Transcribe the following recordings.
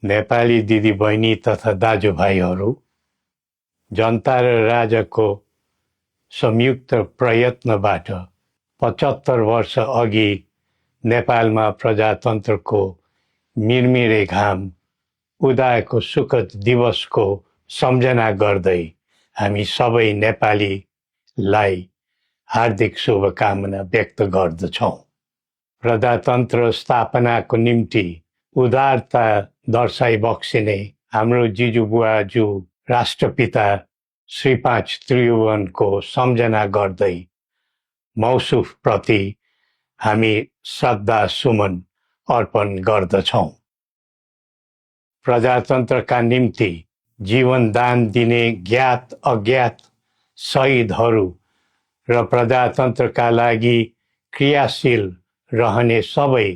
नेपाली दिदीबहिनी तथा दाजुभाइहरू, जनता र राजाको संयुक्त प्रयत्नबाट 75 वर्ष अघि नेपालमा प्रजातन्त्रको मिरमिरे घाम उदाएको सुखद दिवसको सम्झना गर्दै हामी सबै नेपालीलाई हार्दिक शुभकामना व्यक्त गर्दछौँ। प्रजातन्त्र स्थापनाको निम्ति उदारता दर्शाइ बक्सिने हाम्रो जिजुबुवाजू राष्ट्रपिता श्री 5 त्रिभुवनको सम्झना गर्दै मौसुफ प्रति हामी श्रद्धा सुमन अर्पण गर्दछौँ। प्रजातन्त्रका निम्ति जीवन दान दिने ज्ञात अज्ञात शहीदहरू र प्रजातन्त्रका लागि क्रियाशील रहने सबै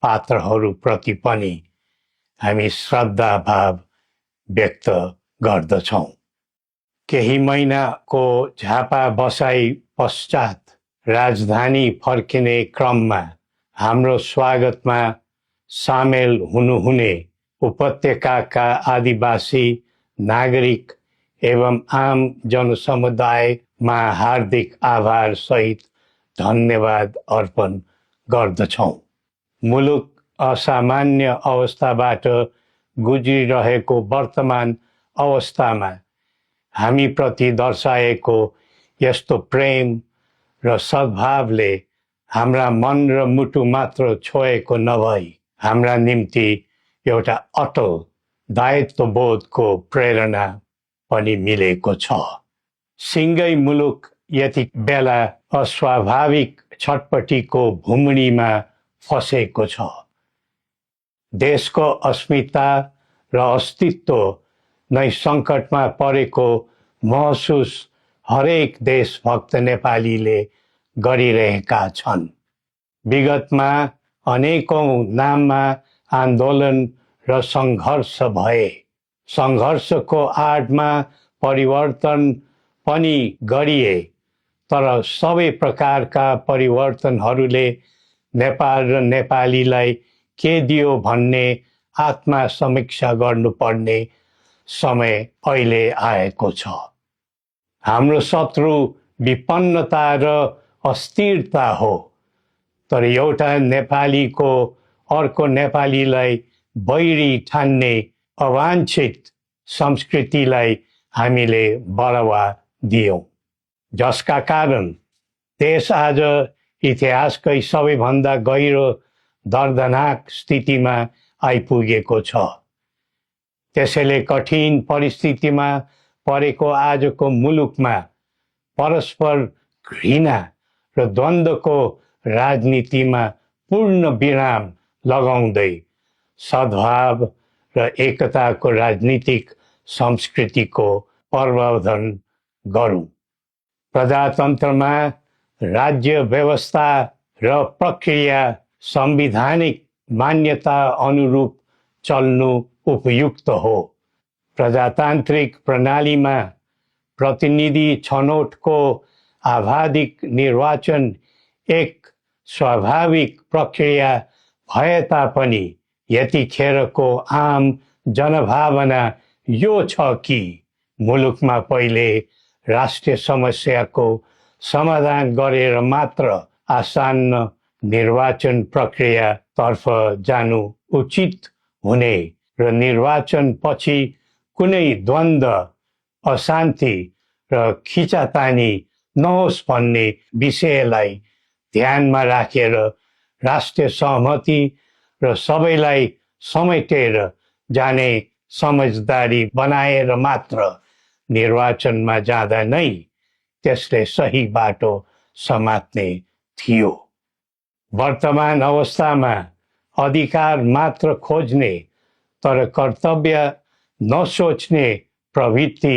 पात्रहरूप्रति पनि हामी श्रद्धा भाव व्यक्त गर्दछौँ। केही महिनाको झापा बसाई पश्चात राजधानी फर्किने क्रममा हाम्रो स्वागतमा सामेल हुनुहुने उपत्यकाका आदिवासी नागरिक एवं आम जनसमुदायमा हार्दिक आभार सहित धन्यवाद अर्पण गर्दछौँ। मुलुक असामान्य अवस्थाबाट गुज्रिरहेको वर्तमान अवस्थामा हामीप्रति दर्शाएको यस्तो प्रेम र सद्भावले हाम्रा मन र मुटु मात्र छोएको नभई हाम्रा निम्ति एउटा अटल दायित्वबोधको प्रेरणा पनि मिलेको छ। सिङ्गै मुलुक यति बेला अस्वाभाविक छटपटीको भुमणीमा फसेको छ। देशको अस्मिता र अस्तित्व नै सङ्कटमा परेको महसुस हरेक देशभक्त नेपालीले गरिरहेका छन्। विगतमा अनेकौं नाममा आन्दोलन र सङ्घर्ष भए। सङ्घर्षको आडमा परिवर्तन पनि गरिए, तर सबै प्रकारका परिवर्तनहरूले नेपाल र नेपालीलाई के दियो भन्ने आत्मा समीक्षा गर्नुपर्ने समय अहिले आएको छ। हाम्रो शत्रु विपन्नता र अस्थिरता हो, तर एउटा नेपालीको अर्को नेपालीलाई बैरी ठान्ने अवाञ्छित संस्कृतिलाई हामीले बढावा दियौँ, जसका कारण देश आज इतिहासकै सबैभन्दा गहिरो दर्दनाक स्थितिमा आइपुगेको छ। त्यसैले कठिन परिस्थितिमा परेको आजको मुलुकमा परस्पर घृणा र द्वन्द्वको राजनीतिमा पूर्ण विराम लगाउँदै सद्भाव र एकताको राजनीतिक संस्कृतिको प्रवर्धन गरौँ। प्रजातन्त्रमा राज्य व्यवस्था र प्रक्रिया संवैधानिक मान्यता अनुरूप चल्नु उपयुक्त हो। प्रजातान्त्रिक प्रणालीमा प्रतिनिधि छनौटको आवाधिक निर्वाचन एक स्वाभाविक प्रक्रिया भए तापनि यतिखेरको आम जनभावना यो छ कि मुलुकमा पहिले राष्ट्रिय समस्याको समाधान गरेर मात्र आसन्न निर्वाचन प्रक्रियातर्फ जानु उचित हुने र निर्वाचन पछि कुनै द्वन्द्व, अशान्ति र खिचातानी नहोस् भन्ने विषयलाई ध्यानमा राखेर राष्ट्रिय सहमति र सबैलाई समेटेर जाने समझदारी बनाएर मात्र निर्वाचनमा जाँदा नै त्यसले सही बाटो समात्ने थियो। वर्तमान अवस्थामा अधिकार मात्र खोज्ने तर कर्तव्य नसोच्ने प्रवृत्ति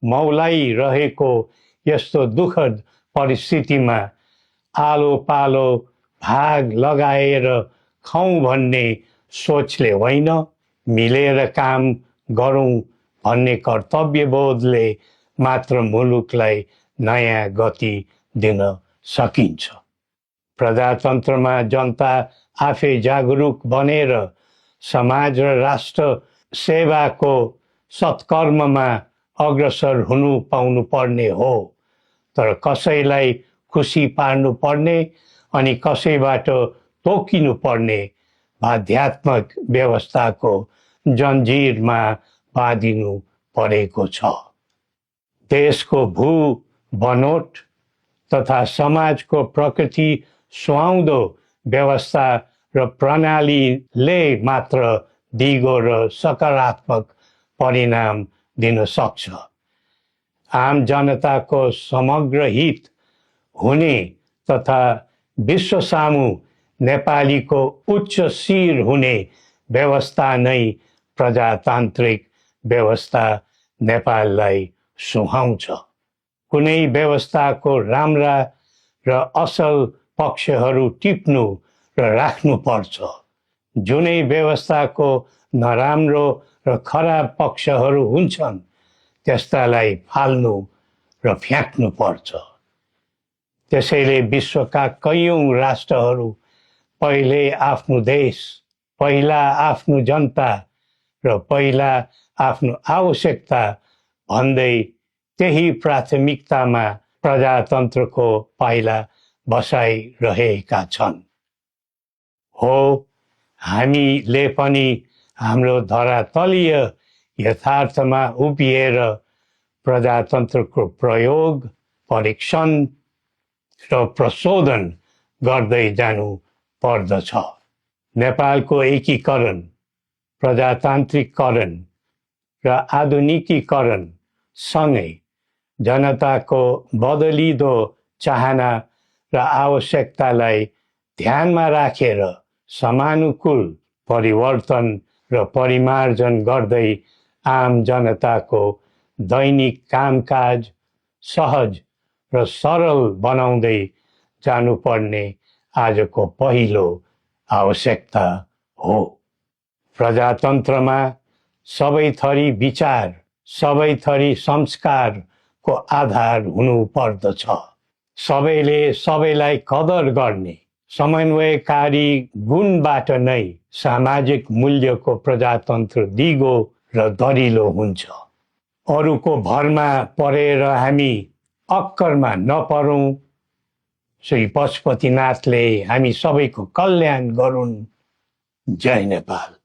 मौलाइरहेको यस्तो दुःखद परिस्थितिमा आलो पालो भाग लगाएर खाउँ भन्ने सोचले होइन, मिलेर काम गरौँ भन्ने कर्तव्यबोधले मात्र मुलुकलाई नयाँ गति दिन सकिन्छ। प्रजातन्त्रमा जनता आफै जागरुक बनेर समाज र राष्ट्र सेवाको सत्कर्ममा अग्रसर हुनु पाउनु पर्ने हो, तर कसैलाई खुसी पार्नु पर्ने अनि कसैबाट तोकिनु पर्ने आध्यात्मिक व्यवस्थाको जन्जिरमा बाँधिनु परेको छ। देशको भू बनोट तथा समाजको प्रकृति सुहाउँदो व्यवस्था र प्रणालीले मात्र दिगो र सकारात्मक परिणाम दिन सक्छ। आम जनताको समग्र हित हुने तथा विश्व सामु नेपालीको उच्च शिर हुने व्यवस्था नै प्रजातान्त्रिक व्यवस्था नेपाललाई सुहाउँछ। कुनै व्यवस्थाको राम्रा र असल पक्षहरू टिप्नु र राख्नु पर्छ। जुनै व्यवस्थाको नराम्रो र खराब पक्षहरू हुन्छन् त्यस्तालाई फाल्नु र फ्याँक्नु पर्छ। त्यसैले विश्वका कैयौं राष्ट्रहरू पहिले आफ्नो देश, पहिला आफ्नो जनता र पहिला आफ्नो आवश्यकता भन्दै त्यही प्राथमिकतामा प्रजातन्त्रको पाइला बसाइरहेका छन्। हो, हामीले पनि हाम्रो धरातलीय यथार्थमा उभिएर प्रजातन्त्रको प्रयोग, परीक्षण र प्रशोधन गर्दै जानु पर्दछ। नेपालको एकीकरण, प्रजातान्त्रिकरण र आधुनिकीकरण सँगै जनताको बदलिदो चाहना र आवश्यकतालाई ध्यानमा राखेर समानुकूल परिवर्तन र परिमार्जन गर्दै आम जनताको दैनिक कामकाज सहज र सरल बनाउँदै जानुपर्ने आजको पहिलो आवश्यकता हो। प्रजातन्त्रमा सबै थरी विचार, सबै थरी संस्कारको आधार हुनु पर्दछ। सबैले सबैलाई कदर गर्ने समन्वयकारी गुणबाट नै सामाजिक मूल्यको प्रजातन्त्र दिगो र दरिलो हुन्छ। अरूको भरमा परेर हामी अक्करमा नपरौँ। श्री पशुपतिनाथले हामी सबैको कल्याण गरून्। जय नेपाल।